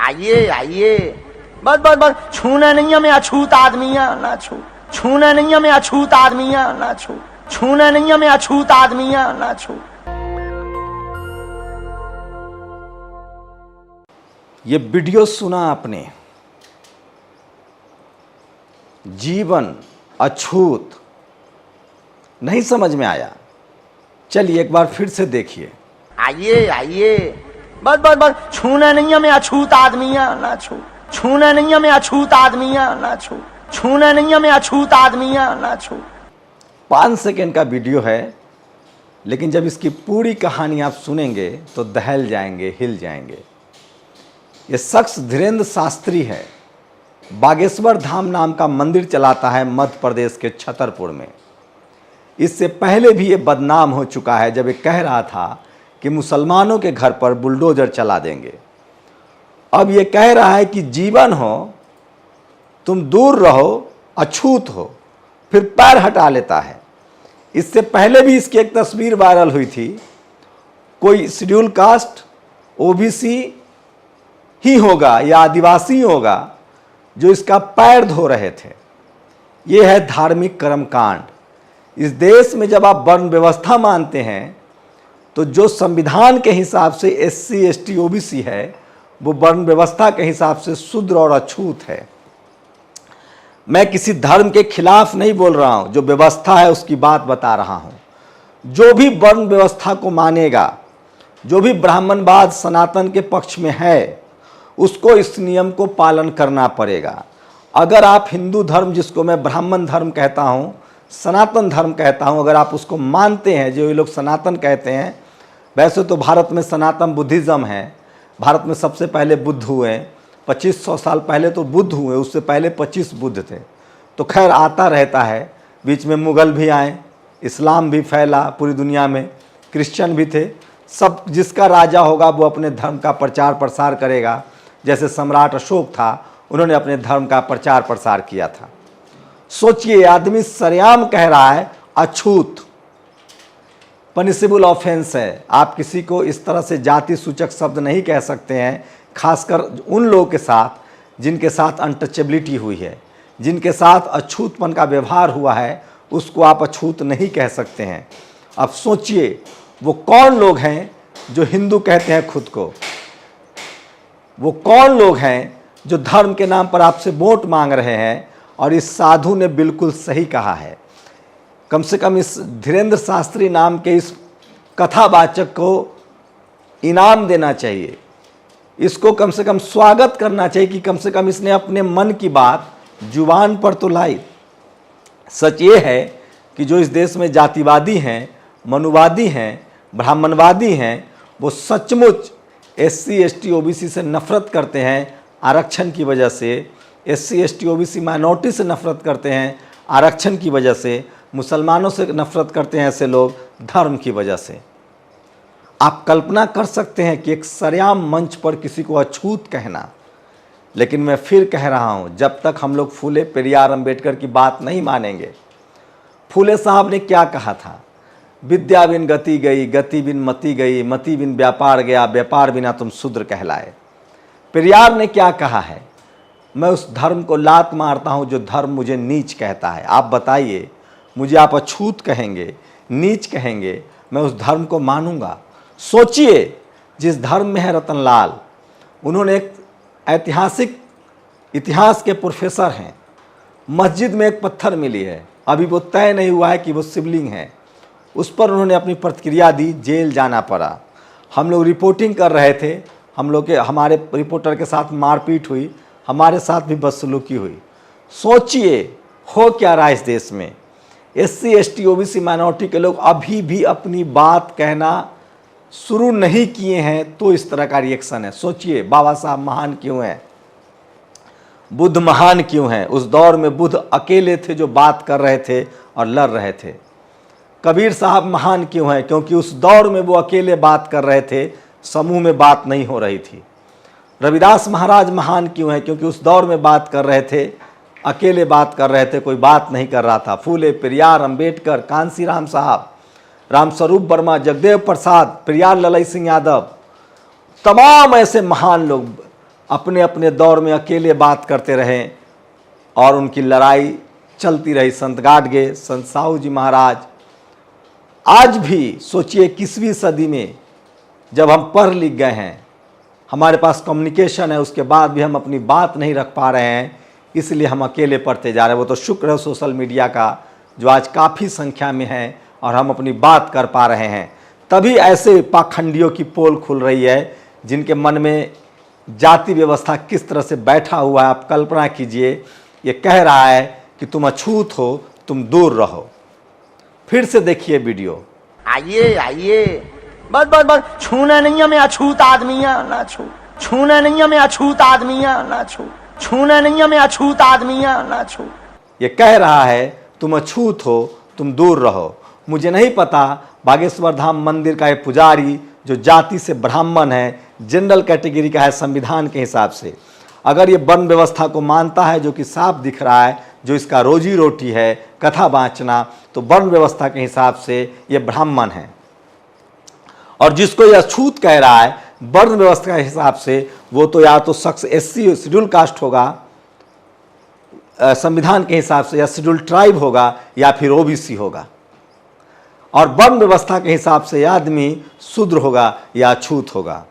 आइए आइए, बस बस बस, छूना नहीं है, मैं अछूत आदमी है, ना छू। छूना नहीं है, मैं अछूत आदमी है, ना छू। छूना नहीं है, मैं अछूत आदमी है, ना छू। ये वीडियो सुना आपने, जीवन अछूत, नहीं समझ में आया? चलिए एक बार फिर से देखिए। आइए आइए, बस बस बस, छूना नहीं है, मैं अछूत आदमी है, ना छू। छूना नहीं है, मैं अछूत आदमी है, ना छू। छूना नहीं है, मैं अछूत आदमी है, ना छू। 5 सेकेंड का वीडियो है, लेकिन जब इसकी पूरी कहानी आप सुनेंगे तो दहल जाएंगे, हिल जाएंगे। ये शख्स धीरेन्द्र शास्त्री है, बागेश्वर धाम नाम का मंदिर चलाता है मध्य प्रदेश के छतरपुर में। इससे पहले भी ये बदनाम हो चुका है जब ये कह रहा था कि मुसलमानों के घर पर बुलडोजर चला देंगे। अब ये कह रहा है कि जीवन हो, तुम दूर रहो, अछूत हो, फिर पैर हटा लेता है। इससे पहले भी इसकी एक तस्वीर वायरल हुई थी, कोई शेड्यूल कास्ट, ओबीसी ही होगा या आदिवासी होगा जो इसका पैर धो रहे थे। यह है धार्मिक कर्मकांड। इस देश में जब आप वर्ण व्यवस्था मानते हैं तो जो संविधान के हिसाब से एससी एसटी ओबीसी है वो वर्ण व्यवस्था के हिसाब से शूद्र और अछूत है। मैं किसी धर्म के खिलाफ नहीं बोल रहा हूं, जो व्यवस्था है उसकी बात बता रहा हूं। जो भी वर्ण व्यवस्था को मानेगा, जो भी ब्राह्मणवाद सनातन के पक्ष में है, उसको इस नियम को पालन करना पड़ेगा। अगर आप हिंदू धर्म, जिसको मैं ब्राह्मण धर्म कहता हूं, सनातन धर्म कहता हूं, अगर आप उसको मानते हैं, जो ये लोग सनातन कहते हैं, वैसे तो भारत में सनातन बुद्धिज़्म है। भारत में सबसे पहले बुद्ध हुए, 2500 साल पहले तो बुद्ध हुए, उससे पहले 25 बुद्ध थे। तो खैर आता रहता है, बीच में मुग़ल भी आए, इस्लाम भी फैला पूरी दुनिया में, क्रिश्चियन भी थे। सब जिसका राजा होगा वो अपने धर्म का प्रचार प्रसार करेगा। जैसे सम्राट अशोक था, उन्होंने अपने धर्म का प्रचार प्रसार किया था। सोचिए, आदमी सरेआम कह रहा है अछूत, पनिशेबल ऑफेंस है। आप किसी को इस तरह से जाति सूचक शब्द नहीं कह सकते हैं, खासकर उन लोगों के साथ जिनके साथ अनटचेबिलिटी हुई है, जिनके साथ अछूतपन का व्यवहार हुआ है, उसको आप अछूत नहीं कह सकते हैं। अब सोचिए, वो कौन लोग हैं जो हिंदू कहते हैं खुद को? वो कौन लोग हैं जो धर्म के नाम पर आपसे वोट मांग रहे हैं? और इस साधु ने बिल्कुल सही कहा है। कम से कम इस धीरेन्द्र शास्त्री नाम के इस कथावाचक को इनाम देना चाहिए। इसको कम से कम स्वागत करना चाहिए कि कम से कम इसने अपने मन की बात जुबान पर तो लाई। सच ये है कि जो इस देश में जातिवादी हैं, मनुवादी हैं, ब्राह्मणवादी हैं, वो सचमुच एससी एसटी ओबीसी से नफरत करते हैं आरक्षण की वजह से। एससी एसटी ओबीसी माइनॉरिटी से नफरत करते हैं आरक्षण की वजह से। मुसलमानों से नफरत करते हैं ऐसे लोग धर्म की वजह से। आप कल्पना कर सकते हैं कि एक सरेआम मंच पर किसी को अछूत कहना। लेकिन मैं फिर कह रहा हूं, जब तक हम लोग फूले पेरियार अंबेडकर की बात नहीं मानेंगे। फूले साहब ने क्या कहा था? विद्या बिन गति गई, गति बिन मति गई, मति बिन व्यापार गया, व्यापार बिना तुम शूद्र कहलाए। पेरियार ने क्या कहा है? मैं उस धर्म को लात मारता हूं जो धर्म मुझे नीच कहता है। आप बताइए, मुझे आप अछूत कहेंगे, नीच कहेंगे, मैं उस धर्म को मानूंगा? सोचिए, जिस धर्म में है रतनलाल, उन्होंने एक ऐतिहासिक इतिहास के प्रोफेसर हैं। मस्जिद में एक पत्थर मिली है, अभी वो तय नहीं हुआ है कि वो शिवलिंग है। उस पर उन्होंने अपनी प्रतिक्रिया दी, जेल जाना पड़ा। हम लोग रिपोर्टिंग कर रहे थे, हमारे रिपोर्टर के साथ मारपीट हुई, हमारे साथ भी बदसलूकी हुई। सोचिए हो क्या रहा है इस देश में। एससी एसटी ओबीसी माइनॉरिटी के लोग अभी भी अपनी बात कहना शुरू नहीं किए हैं, तो इस तरह का रिएक्शन है। सोचिए, बाबा साहब महान क्यों हैं? बुद्ध महान क्यों हैं? उस दौर में बुद्ध अकेले थे जो बात कर रहे थे और लड़ रहे थे। कबीर साहब महान क्यों हैं? क्योंकि उस दौर में वो अकेले बात कर रहे थे, समूह में बात नहीं हो रही थी। रविदास महाराज महान क्यों हैं? क्योंकि उस दौर में बात कर रहे थे, अकेले बात कर रहे थे, कोई बात नहीं कर रहा था। फूले, पेरियार, अंबेडकर, कांसीराम साहब, रामस्वरूप वर्मा, जगदेव प्रसाद, पेरियार ललई सिंह यादव, तमाम ऐसे महान लोग, अपने अपने दौर में अकेले बात करते रहे और उनकी लड़ाई चलती रही। संत गाडगे, संत साहू जी महाराज। आज भी सोचिए 21वीं सदी में जब हम पढ़ लिख गए हैं, हमारे पास कम्युनिकेशन है, उसके बाद भी हम अपनी बात नहीं रख पा रहे हैं, इसलिए हम अकेले पढ़ते जा रहे हैं। वो तो शुक्र है सोशल मीडिया का जो आज काफ़ी संख्या में है और हम अपनी बात कर पा रहे हैं। तभी ऐसे पाखंडियों की पोल खुल रही है जिनके मन में जाति व्यवस्था किस तरह से बैठा हुआ है। आप कल्पना कीजिए, ये कह रहा है कि तुम अछूत हो, तुम दूर रहो। फिर से देखिए वीडियो। आइए आइए, बस बस बस, छूना नहीं है मैं अछूत आदमिया ना छू, छूना नहीं है मैं अछूत आदमिया ना छू, छूना नहीं है मैं अछूत आदमिया ना छू। ये कह रहा है तुम अछूत हो, तुम दूर रहो। मुझे नहीं पता बागेश्वर धाम मंदिर का ये पुजारी जो जाति से ब्राह्मण है, जनरल कैटेगरी का है संविधान के हिसाब से, अगर ये वर्ण व्यवस्था को मानता है जो कि साफ दिख रहा है, जो इसका रोजी रोटी है कथा बाँचना, तो वर्ण व्यवस्था के हिसाब से ये ब्राह्मण है। और जिसको ये अछूत कह रहा है वर्ण व्यवस्था के हिसाब से, वो तो या तो शख्स SC शेड्यूल कास्ट होगा संविधान के हिसाब से, या शेड्यूल ट्राइब होगा, या फिर OBC होगा। और वर्ण व्यवस्था के हिसाब से यह आदमी शूद्र होगा या अछूत होगा।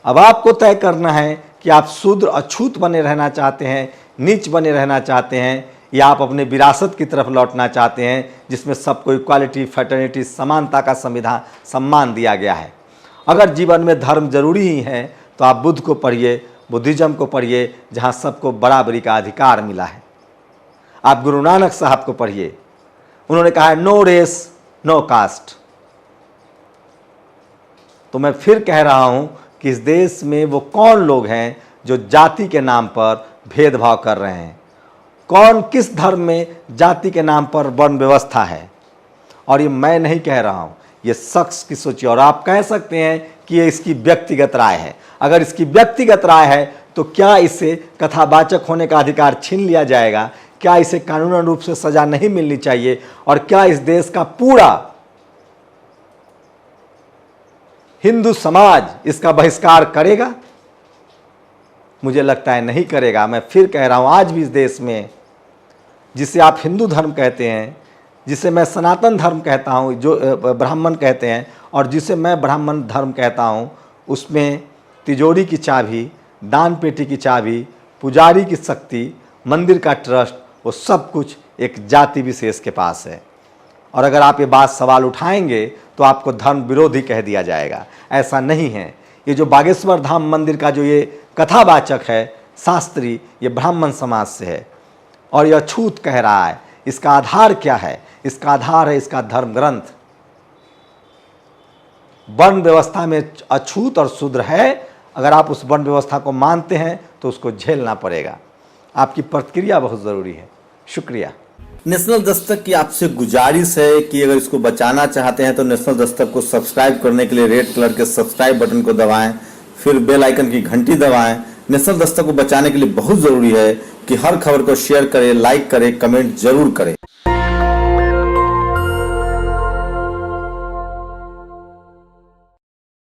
अब आपको तय करना है कि आप शूद्र अछूत बने रहना चाहते हैं, नीच बने रहना चाहते हैं, या आप अपने विरासत की तरफ लौटना चाहते हैं जिसमें सबको इक्वालिटी, फ्रेटर्निटी, समानता का संविधान सम्मान दिया गया है। अगर जीवन में धर्म जरूरी ही है तो आप बुद्ध को पढ़िए, बुद्धिज्म को पढ़िए, जहाँ सबको बराबरी का अधिकार मिला है। आप गुरु नानक साहब को पढ़िए, उन्होंने कहा है नो रेस नो कास्ट। तो मैं फिर कह रहा हूं कि इस देश में वो कौन लोग हैं जो जाति के नाम पर भेदभाव कर रहे हैं। कौन किस धर्म में जाति के नाम पर वर्ण व्यवस्था है। और ये मैं नहीं कह रहा हूं, ये शख्स की सोचिए। और आप कह सकते हैं कि ये इसकी व्यक्तिगत राय है। अगर इसकी व्यक्तिगत राय है तो क्या इसे कथावाचक होने का अधिकार छीन लिया जाएगा? क्या इसे कानूनन रूप से सजा नहीं मिलनी चाहिए? और क्या इस देश का पूरा हिंदू समाज इसका बहिष्कार करेगा? मुझे लगता है नहीं करेगा। मैं फिर कह रहा हूं, आज भी इस देश में जिसे आप हिंदू धर्म कहते हैं, जिसे मैं सनातन धर्म कहता हूं, जो ब्राह्मण कहते हैं, और जिसे मैं ब्राह्मण धर्म कहता हूं, उसमें तिजोरी की चाबी, दान पेटी की चाबी, पुजारी की शक्ति, मंदिर का ट्रस्ट, वो सब कुछ एक जाति विशेष के पास है। और अगर आप ये बात सवाल उठाएंगे तो आपको धर्म विरोधी कह दिया जाएगा। ऐसा नहीं है। ये जो बागेश्वर धाम मंदिर का जो ये कथावाचक है शास्त्री, ये ब्राह्मण समाज से है और ये अछूत कह रहा है। इसका आधार क्या है? इसका आधार है इसका धर्म ग्रंथ। वर्ण व्यवस्था में अछूत और शूद्र है। अगर आप उस वर्ण व्यवस्था को मानते हैं तो उसको झेलना पड़ेगा। आपकी प्रतिक्रिया बहुत ज़रूरी है। शुक्रिया। नेशनल दस्तक की आपसे गुजारिश है कि अगर इसको बचाना चाहते हैं तो नेशनल दस्तक को सब्सक्राइब करने के लिए रेड कलर के सब्सक्राइब बटन को दबाएं, फिर बेल आइकन की घंटी दबाएं। नेशनल दस्तक को बचाने के लिए बहुत ज़रूरी है कि हर खबर को शेयर करें, लाइक करें, कमेंट जरूर करें।